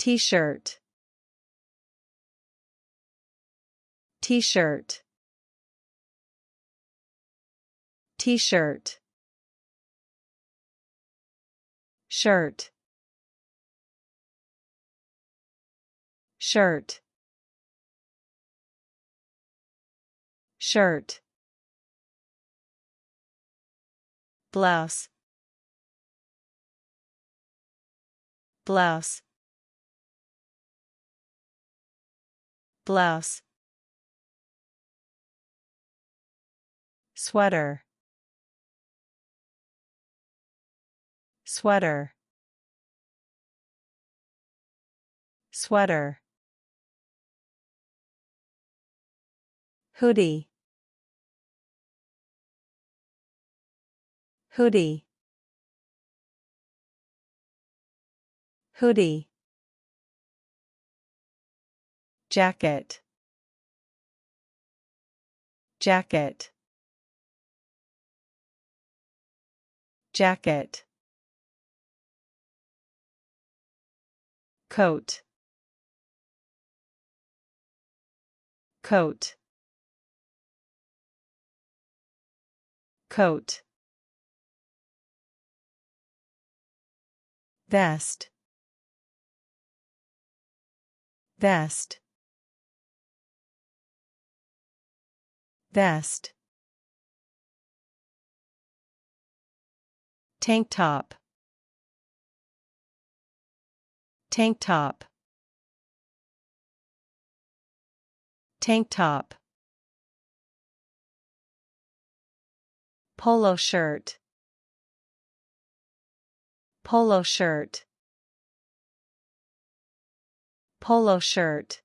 T-shirt. T-shirt. T-shirt. Shirt. Shirt. Shirt. Blouse. Blouse. Blouse. Sweater. Sweater. Sweater. Hoodie. Hoodie. Hoodie. Jacket. Jacket. Jacket. Coat. Coat. Coat. Vest. Vest. Vest. Tank top. Tank top. Tank top. Polo shirt. Polo shirt. Polo shirt.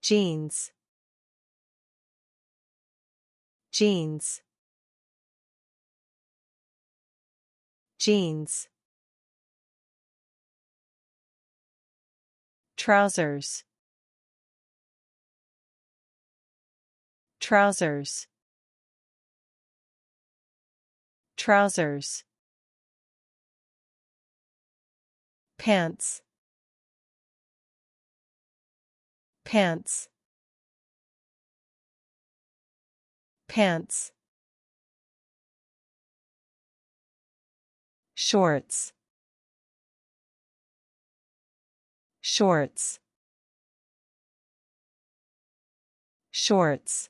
Jeans. Jeans. Jeans. Trousers. Trousers. Trousers. Pants. Pants. Pants. Shorts. Shorts. Shorts.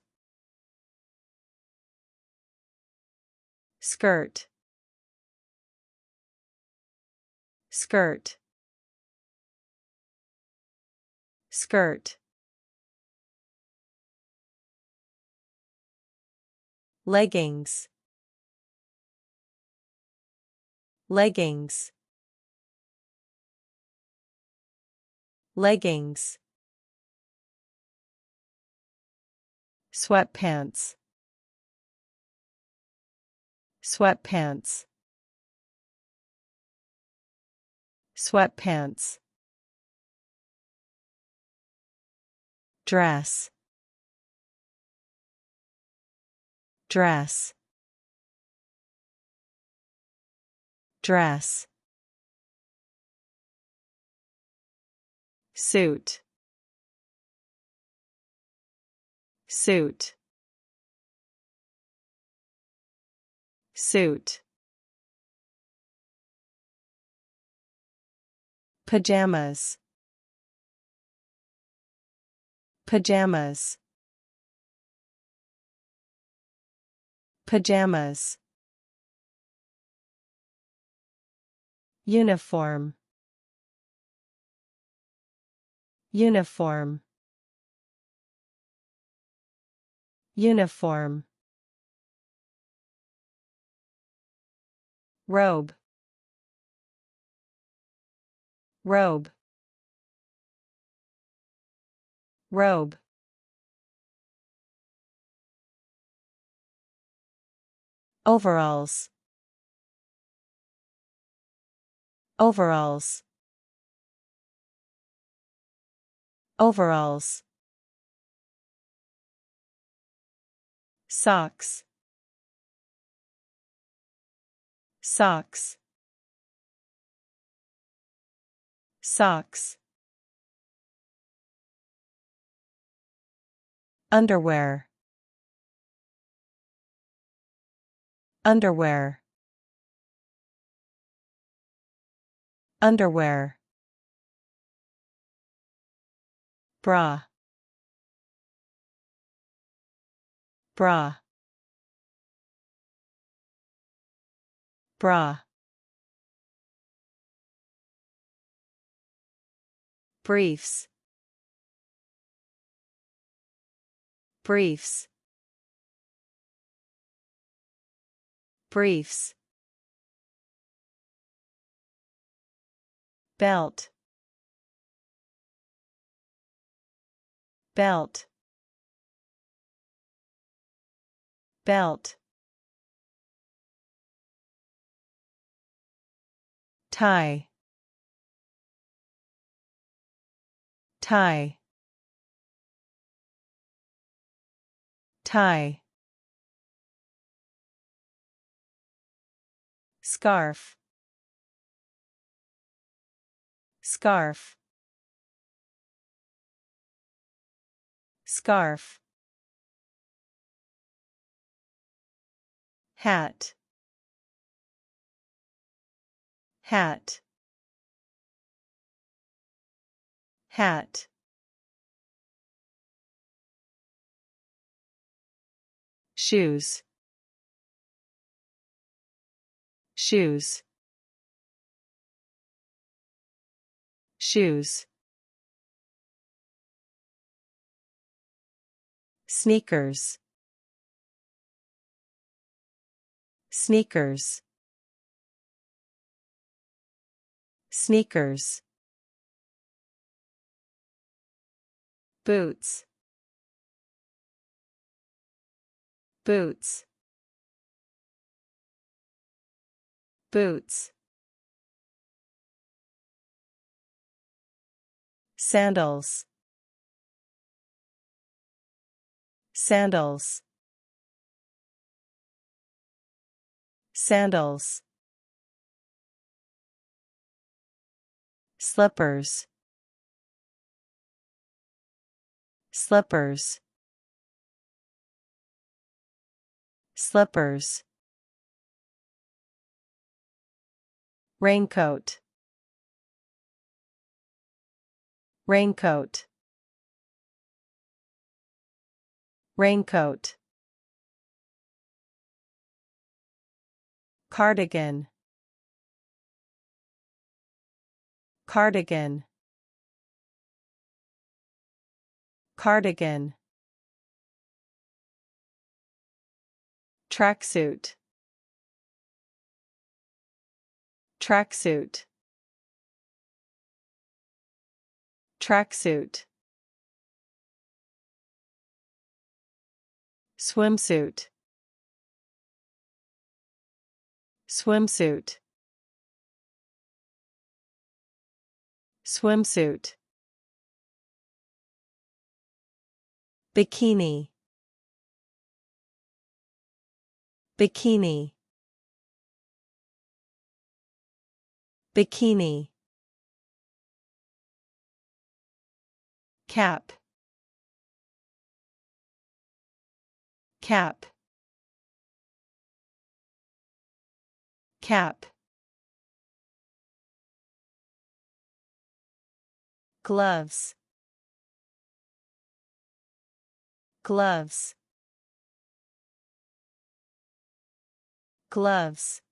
Skirt. Skirt. Skirt. Leggings. Leggings. Leggings. Sweatpants. Sweatpants. Sweatpants. Dress. Dress. Dress. Suit. Suit. Suit. Pajamas. Pajamas. Pajamas. Uniform. Uniform. Uniform. Robe. Robe. Robe. Overalls. Overalls. Overalls. Socks. Socks. Socks. Underwear. Underwear. Underwear. Bra. Bra. Bra. Briefs. Briefs. Briefs. Belt. Belt. Belt. Tie. Tie. Tie. Scarf. Scarf. Scarf. Hat. Hat. Hat. Shoes. Shoes. Shoes. Sneakers. Sneakers. Sneakers. Boots. Boots. Boots. Sandals. Sandals. Sandals. Slippers. Slippers. Slippers. Raincoat. Raincoat. Raincoat. Cardigan. Cardigan. Cardigan. Tracksuit. Tracksuit. Tracksuit. Swimsuit. Swimsuit. Swimsuit. Bikini. Bikini. Bikini. Cap. Cap. Cap. Gloves. Gloves. Gloves.